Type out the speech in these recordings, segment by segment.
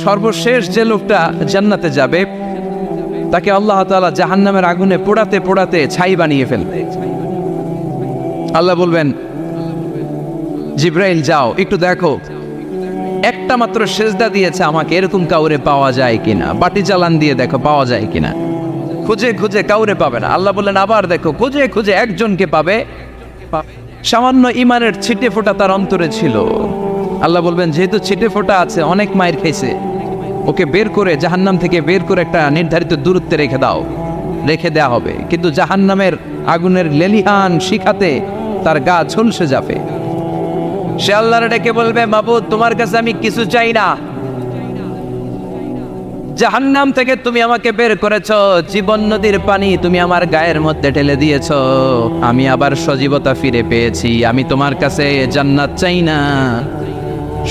সর্বশেষ যে লোকটা জান্নাতে যাবে তাকে আল্লাহ তাআলা জাহান্নামের আগুনে পোড়াতে পোড়াতে ছাই বানিয়ে ফেলবে। আল্লাহ বলবেন, জিব্রাইল যাও একটু দেখো, একটা মাত্র সেজদা দিয়েছে আমাকে, এরকম কাউরে পাওয়া যায় কিনা, বাটি চালান দিয়ে দেখো পাওয়া যায় কিনা। খুঁজে খুঁজে কাউরে পাবে না। আল্লাহ বললেন আবার দেখো, খুঁজে খুঁজে একজনকে পাবে, সামান্য ইমানের ছিটে ফোঁটা তার অন্তরে ছিল। আল্লাহ বলবেন যেহেতু ছিটে ফোঁটা আছে, অনেক মায়ের খাইছে, ওকে বের করে জাহান্নাম থেকে বের করে একটা নির্ধারিত দূরত্বে রেখে দাও, রেখে দেয়া হবে। কিন্তু জাহান্নামের আগুনের লেলিহান শিখাতে তার গা ঝলসে যাবে। সে আল্লাহর ডেকে বলবে, মাবুদ তোমার কাছে আমি কিছু চাই না, জাহান্নাম থেকে তুমি আমাকে বের করেছো, জীবন নদীর পানি তুমি আমার গায়ের মধ্যে ঢেলে দিয়েছো, আমি আবার সজীবতা ফিরে পেয়েছি। আমি তোমার কাছে জান্নাত চাই না,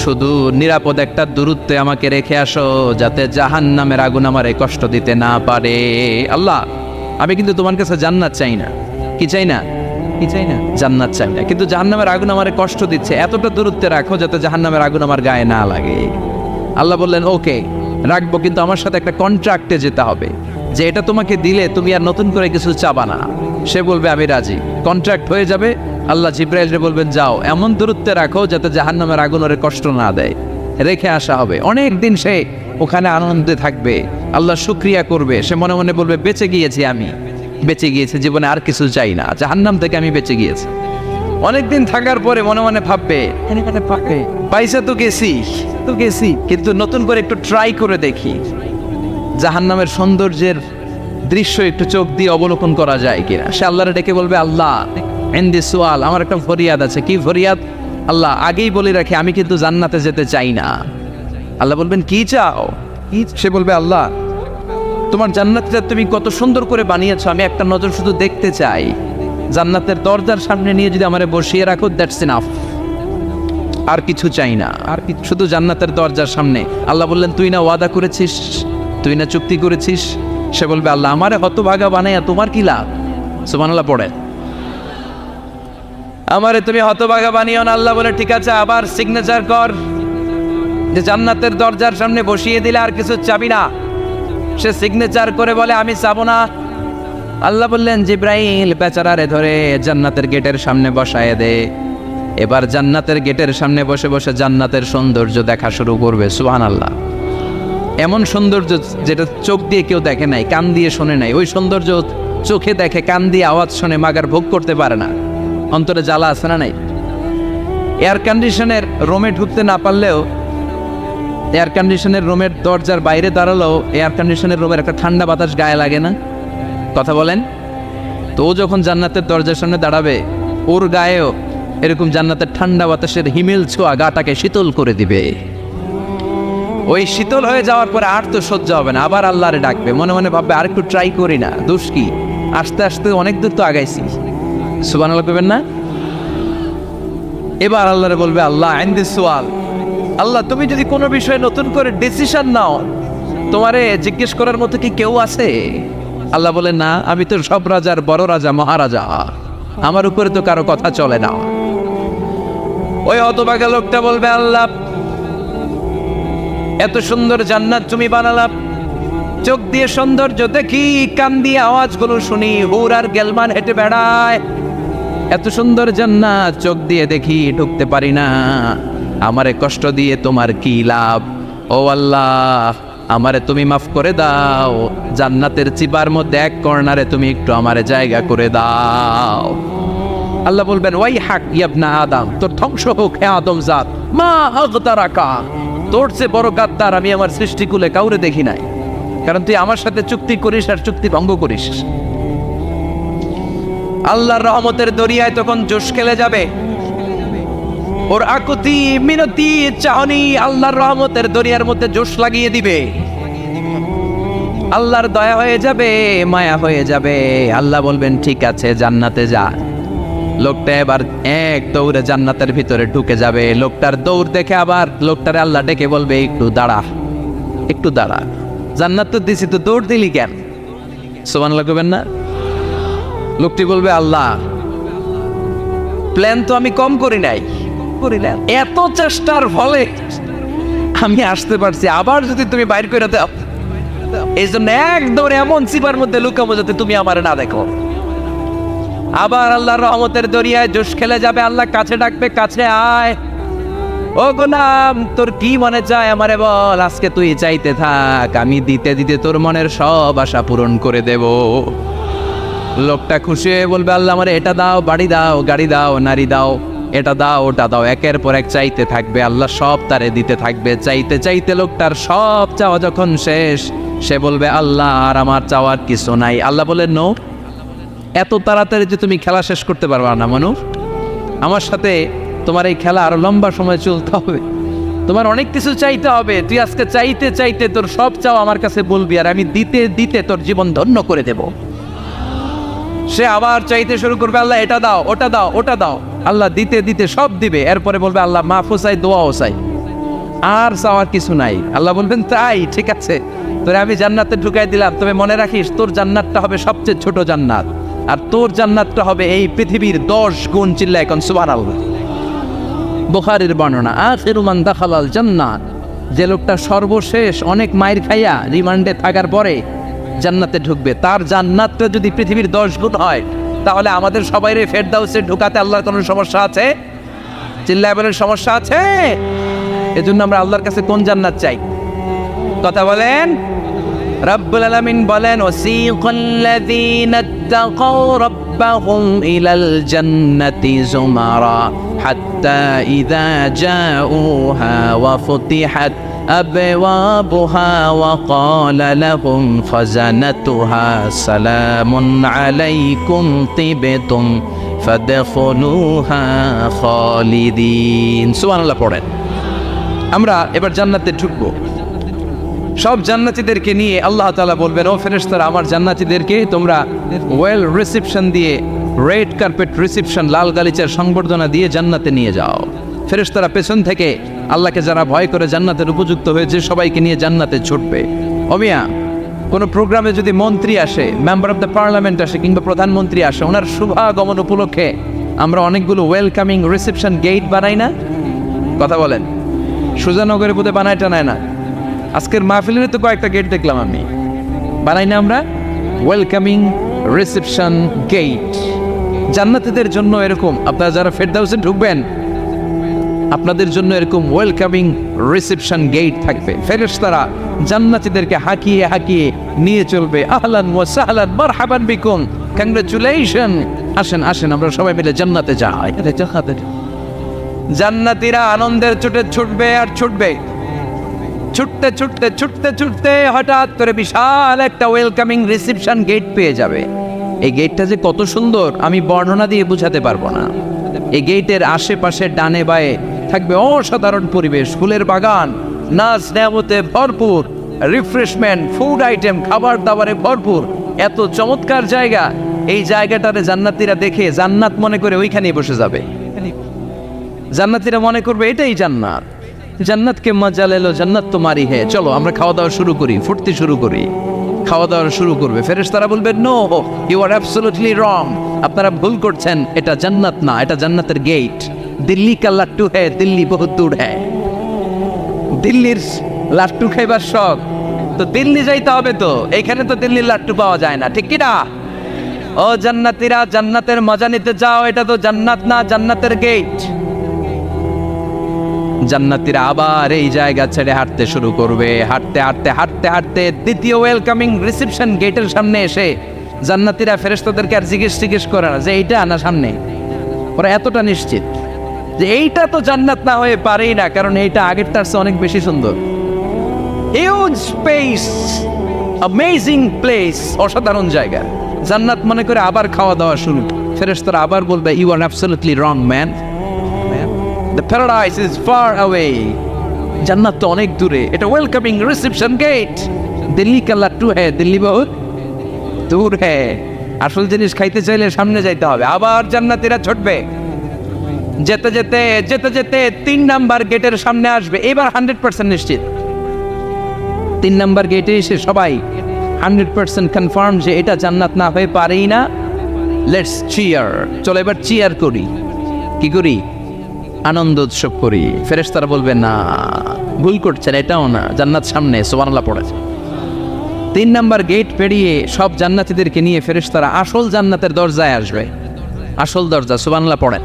শুধু নিরাপদ একটা দূরত্বে আমাকে রেখে আসো, যাতে জাহান্নামের আগুন আমারে কষ্ট দিতে না পারে। আল্লাহ আমি কিন্তু তোমার কাছে জান্নাত চাই না। কি চাই না? কি চাই না? জান্নাত চাই না, কিন্তু জাহান্নামের আগুন আমারে কষ্ট দিচ্ছে, এতটা দূরত্বে রাখো যাতে জাহান্নামের আগুন আমার গায়ে না লাগে। আল্লাহ বললেন ওকে রাখবো, কিন্তু আমার সাথে একটা কন্ট্রাক্টে যেতে হবে, যে এটা তোমাকে দিলে তুমি আর নতুন করে কিছু চাবা না। সে বলবে আমি রাজি, কন্ট্রাক্ট হয়ে যাবে। আল্লাহ জিব্রাইলকে বলবেন যাও এমন দূরত্বে রাখো যাতে জাহান্নামের আগুন ওরে কষ্ট না দেয়, রেখে আসা হবে। অনেক দিন সে ওখানে আনন্দে থাকবে, আল্লাহ শুকরিয়া করবে। সে মনে মনে বলবে বেঁচে গিয়েছি, আমি বেঁচে গিয়েছি, জীবনে আর কিছু চাই না, জাহান্নাম থেকে আমি বেঁচে গিয়েছি। অনেকদিন থাকার পরে মনে মনে ভাববে পাইসা তো গেছি, কিন্তু নতুন করে একটু ট্রাই করে দেখি, জাহান্নামের সৌন্দর্যের দৃশ্য একটু চোখ দিয়ে অবলোকন করা যায় কিনা। সে আল্লাহরে ডেকে বলবে আল্লাহ ইনদি সুআল, আমার একটা ফরিয়াদ আছে। কি ফরিয়াদ? আল্লাহ আগেই বলে রাখি আমি কিন্তু জান্নাতে যেতে চাই না। আল্লাহ বলবেন কি চাও? সে বলবে আল্লাহ তোমার জান্নাতটা তুমি কত সুন্দর করে বানিয়েছো, আমি একটা নজর শুধু দেখতে চাই। জান্নাতের দরজার সামনে নিয়ে যদি আমারে বসিয়ে রাখো, দ্যাটস ইনাফ, আর কিছু চাই না, আর শুধু জান্নাতের দরজার সামনে। আল্লাহ বললেন তুই না ওয়াদা করেছিস, তুই না চুক্তি করেছিস। সে বলবে আল্লাহ আমারে হতভাগা বানাইয়া তোমার কি লাভ? সুবহানাল্লাহ পড়ে, আমারে তুমি হতভাগা বানিও না। আল্লাহ বলে ঠিক আছে, আবার সিগনেচার কর যে জান্নাতের দরজার সামনে বসিয়ে দিলে আর কিছু চাবি না। সে সিগনেচার করে বলে আমি চাবো না। আল্লাহ বললেন জিব্রাইল বেচারারে ধরে জান্নাতের গেটের সামনে বসায় দে। এবার জান্নাতের গেটের সামনে বসে বসে জান্নাতের সৌন্দর্য দেখা শুরু করবে। সুবহানাল্লাহ, এমন সৌন্দর্য যেটা চোখ দিয়ে কেউ দেখে নাই, কান দিয়ে শোনে নাই। ওই সৌন্দর্য চোখে দেখে, কান দিয়ে আওয়াজ শোনে, মাগার ভোগ করতে পারে না। অন্তরে জ্বালা আছে না নাই? এয়ার কন্ডিশনের রুমে ঢুকতে না পারলেও, এয়ার কন্ডিশনের রুমের দরজার বাইরে দাঁড়ালেও এয়ার কন্ডিশনের রুমের একটা ঠান্ডা বাতাস গায়ে লাগে না? কথা বলেন তো। ও যখন জান্নাতের দরজার সামনে দাঁড়াবে, ওর গায়েও এরকম জান্নাতের ঠান্ডা বাতাসের হিমেল ছোঁয়া গাটাকে শীতল করে দিবে। ওই শীতল হয়ে যাওয়ার পরে আর তো সহ্য হবে না, আবার আল্লাহরে ডাকবে, মনে মনে ভাববে আর একটু ট্রাই করি না, দোষ কি, আস্তে আস্তে অনেক দূর তো আগাইছি। সুবহানাল্লাহ করবেন না? এবার আল্লাহরে বলবে আল্লাহ ইনদি সুআল, আল্লাহ তুমি যদি কোনো বিষয়ে নতুন করে ডিসিশন নাও, তোমারে জিজ্ঞেস করার মতো কি কেউ আছে? আল্লাহ বলে না, আমি তো সব রাজার বড় রাজা, মহারাজা, আমার উপরে তো কারো কথা চলে না। ওই হতভাগা লোকটা বলবে আল্লাহ এত সুন্দর জান্নাত তুমি বানালাম, চোখ দিয়ে সৌন্দর্য দেখি, কান দিয়ে আওয়াজগুলো শুনি, হুর আর গেলমান হেঁটে বেড়ায়, এত সুন্দর জান্নাত চোখ দিয়ে দেখি, ঢুকতে পারি না, আমারে কষ্ট দিয়ে তোমার কি লাভ? ও আল্লাহ আমারে তুমি মাফ করে দাও, জান্নাতের চিবার মধ্যে এক কর্নারে তুমি একটু আমারে জায়গা করে দাও। আল্লাহ বলবেন ওয়াই হাক ইবনা আদম, তোর ধ্বংস হোক হে আদম জাত, মা আগতারাকা, তোর চেয়ে বড় গাদ্দার আমি আমার সৃষ্টিকুলে কাউরে দেখি নাই, কারণ তুই আমার সাথে চুক্তি করিস আর চুক্তি ভঙ্গ করিস। আল্লাহর রহমতের দরিয়ায় তখন জোশ খেলে যাবে, ওর আকুতি মিনতি চাহনি আল্লাহর রহমতের দরিয়ার মধ্যে জোশ লাগিয়ে দিবে। আল্লাহর দয়া হয়ে যাবে, মায়া হয়ে যাবে। আল্লাহ বলবেন ঠিক আছে জান্নাতে যা। লোকটা এবার এক দৌড়ে জান্নাতের ভিতরে ঢুকে যাবে। লোকটার দৌড় দেখে আবার লোকটারে আল্লাহ ডেকে বলবে একটু দাঁড়া, একটু দাঁড়া, জান্নাত তো দিছি, তো দৌড় দিলি কেন? সুবহানাল্লাহ করবেন না? লোকটি বলবে আল্লাহ প্ল্যান তো আমি কম করি নাই, এত চেষ্টার ফলে আমি আসতে পারছি, আবার যদি তুমি বাইর করে দাও, এই জন্য একদম এমন চিপার মধ্যে লুকাবো যাতে তুমি আমার না দেখো। আবার আল্লাহর রহমতের দরিয়ায় জোশ খেলে যাবে, আল্লাহ কাছে ডাকবে, কাছে আয়, ও গোলাম তোর কি মনে চায় আমারে বল, আজকে তুই চাইতে থাক, আমি দিতে দিতে তোর মনের সব আশা পূরণ করে দেব। লোকটা খুশি হয়ে বলবে, আল্লাহ আমারে এটা দাও, বাড়ি দাও, গাড়ি দাও, নারী দাও, এটা দাও, ওটা দাও, একের পর এক চাইতে থাকবে, আল্লাহ সব তারে দিতে থাকবে। চাইতে চাইতে লোকটার সব চাওয়া যখন শেষ, সে বলবে, আল্লাহ আর আমার চাওয়ার কিছু নাই। আল্লাহ বলেন, নো, এত তাড়াতাড়ি যে তুমি খেলা শেষ করতে পারবা না মানুষ, আমার সাথে তোমার এই খেলা আরো লম্বা সময় চলতে হবে, তোমার অনেক কিছু চাইতে হবে। তুই আজকে চাইতে চাইতে তোর সব চাও আমার কাছে বলবি, আর আমি দিতে দিতে তোর জীবন ধন্য করে দেব। সে আবার চাইতে শুরু করবে, আল্লাহ এটা দাও, ওটা দাও, ওটা দাও, আল্লাহ দিতে দিতে সব দিবে। এরপরে বলবে, আল্লাহ মাফও চাই, দোয়াও চাই, আর চাওয়ার কিছু নাই। আল্লাহ বলবেন, তাই ঠিক আছে, তোরে আমি জান্নাতে ঢুকাই দিলাম, তবে মনে রাখিস তোর জান্নাতটা হবে সবচেয়ে ছোট জান্নাত, আর তোর জান্নাতটা হবে এই পৃথিবীর 10 গুণ। চিল্লায় এখন সুবহানাল্লাহ। বুখারীর বর্ণনা, আখিরু মান দাখালাল জান্নাত, যে লোকটা সর্বশেষ অনেক মাইর খাইয়া রিমান্ডে থাকার পরে জান্নাতে ঢুকবে, তার জান্নাতটা যদি পৃথিবীর 10 গুণ হয়, তাহলে আমাদের সবাইরে ফেরদাউসে ঢুকাতে আল্লাহর কোনো সমস্যা আছে? চিল্লায় বলেন, সমস্যা আছে? এজন্য আমরা আল্লাহর কাছে কোন জান্নাত চাই? কথা বলেন। রব্বুল আলামিন বলেন, ওয়াসিকাল্লাযীনা তাকাউ রাব্বাহুম ইলাল জান্নাতি যুমারা হাত্তা ইযা জাউহা ওয়া ফুতিহাত আবওয়াবুহা ওয়া ক্বালা লাহুম খাযানাতুহা সালামুন আলাইকুম তিবতুম ফাদখুলুহা খালিদিন। সুবহানাল্লাহ পড়েন। আমরা এবার জান্নাতে ঢুকবো। সব জান্নাতীদেরকে নিয়ে আল্লাহ তাআলা বলবেন, ও ফেরেশতারা, আমার জান্নাতীদেরকে তোমরা ওয়েল রিসেপশন দিয়ে, রেড কার্পেট রিসেপশন, লাল গালিচার সংবর্ধনা দিয়ে জান্নাতে নিয়ে যাও। ফেরেশতারা পেছন থেকে আল্লাহকে যারা ভয় করে জান্নাতের উপযুক্ত হয়েছে সবাইকে নিয়ে জান্নাতে ছুটবে। অমিয়া, কোনো প্রোগ্রামে যদি মন্ত্রী আসে, মেম্বার অফ দ্য পার্লামেন্ট আসে, কিংবা প্রধানমন্ত্রী আসে, ওনার শুভাগমন উপলক্ষে আমরা অনেকগুলো ওয়েলকামিং রিসেপশন গেট বানাই না? কথা বলেন। সুজানগরে বোধহয় বানায় টানায় না, আজকের মাহফিলের তো কয়েকটা গেট দেখলাম আমি, বানাই না আমরা ওয়েলকামিং রিসেপশন গেট। জান্নাতীদের জন্য এরকম, আপনারা যারা ফেরদাউসে ঢুকবেন আপনাদের জন্য এরকম ওয়েলকামিং রিসেপশন গেট থাকবে। ফেরেশতারা জান্নাতীদেরকে হাঁকিয়ে হাঁকিয়ে নিয়ে চলবে, আহলান ওয়া সাহলান মারহাবান বিকুম, কংগ্রাচুলেশন, আসেন আসেন আমরা সবাই মিলে জান্নাতে যাই। জান্নাতীরা আনন্দের চোটে ছুটবে আর ছুটবে, ছুটতে ছুটতে ছুটতে ছুটতে হঠাৎ করে বিশাল একটা ওয়েলকামিং রিসেপশন গেট পেয়ে যাবে। এই গেটটা যে কত সুন্দর আমি বর্ণনা দিয়ে বোঝাতে পারবো না। এই গেটের আশেপাশে ডানে বায়ে থাকবে অসাধারণ পরিবেশ, ফুলের বাগান, নাচ নেয়ামতে ভরপুর, রিফ্রেশমেন্ট, ফুড আইটেম, খাবার দাবারে ভরপুর, এত চমৎকার জায়গা। এই জায়গাটারে জান্নাতীরা দেখে জান্নাত মনে করে ওইখানেই বসে যাবে। জান্নাতীরা মনে করবে এটাই জান্নাত, জান্নাতকে মজা লেলো, জান্নাত তো মারি হে, চলো আমরা খাওয়া দাওয়া শুরু করি, ফুটতে শুরু করি। খাওয়া দাওয়া শুরু করবে। ফেরেশতারা বলবে, no, you are absolutely wrong, আপনারা ভুল করছেন, এটা জান্নাত না, এটা জান্নাতের গেট। দিল্লি কা লাট্টু হ্যায়, দিল্লি বহুত দূর হ্যায়। দিল্লির লাট্টু খাইবার শখ তো দিল্লি যাইতে হবে, তো এইখানে তো দিল্লির লাট্টু পাওয়া যায় না, ঠিক কিনা? ও জান্নাতীরা, জান্নাতের মজা নিতে যাও, এটা তো জান্নাত না, জান্নাতের গেট। জান্নাতীরা আবার এই জায়গা ছেড়ে হাঁটতে শুরু করবে। হাঁটতে হাঁটতে হাঁটতে হাঁটতে দ্বিতীয় ওয়েলকামিং রিসেপশন গেটের সামনে এসে জান্নাতীরা ফেরেশতাদেরকে আর জিজ্ঞেস করে না যে এইটা না সামনে, ওরা এতটা নিশ্চিত যে এইটা তো জান্নাত না হয়ে পারেই না, কারণ এইটা আগের তার চেয়ে অনেক বেশি সুন্দর। হিউজ স্পেস, অ্যামেজিং প্লেস, অসাধারণ জায়গা। জান্নাত মনে করে আবার খাওয়া দাওয়া শুরু। ফেরেশতারা আবার বলবে, you are absolutely wrong man, the paradise is far away, জান্নাত তো অনেক দূরে, এটা ওয়েলকামিং রিসেপশন গেট। দিল্লি কা লাট্টু হ্যায়, দিল্লি বহুত দূর হ্যায়। আসল জিনিস খাইতে চাইলে সামনে যাইতে হবে। আবার জান্নাতীরা ছুটবে, যেতে যেতে যেতে যেতে 3 নাম্বার গেটের সামনে আসবে। এবার 100% নিশ্চিত 3 নাম্বার গেটে এসে সবাই 100% কনফার্ম যে এটা জান্নাত না হয়ে পারেই না। লেটস চিয়ার, চলো এবার চিয়ার করি। কি করি? আনন্দ উৎসব করি। ফেরেশতারা বলবে, না, ভুল করছেন, এটাও না, জান্নাত সামনে, সুবহানাল্লাহ পড়েছে। 3 নাম্বার গেট পেরিয়ে সব জান্নাতীদেরকে নিয়ে ফেরেশতারা আসল জান্নাতের দরজায় আসবে, আসল দরজা, সুবহানাল্লাহ পড়েন।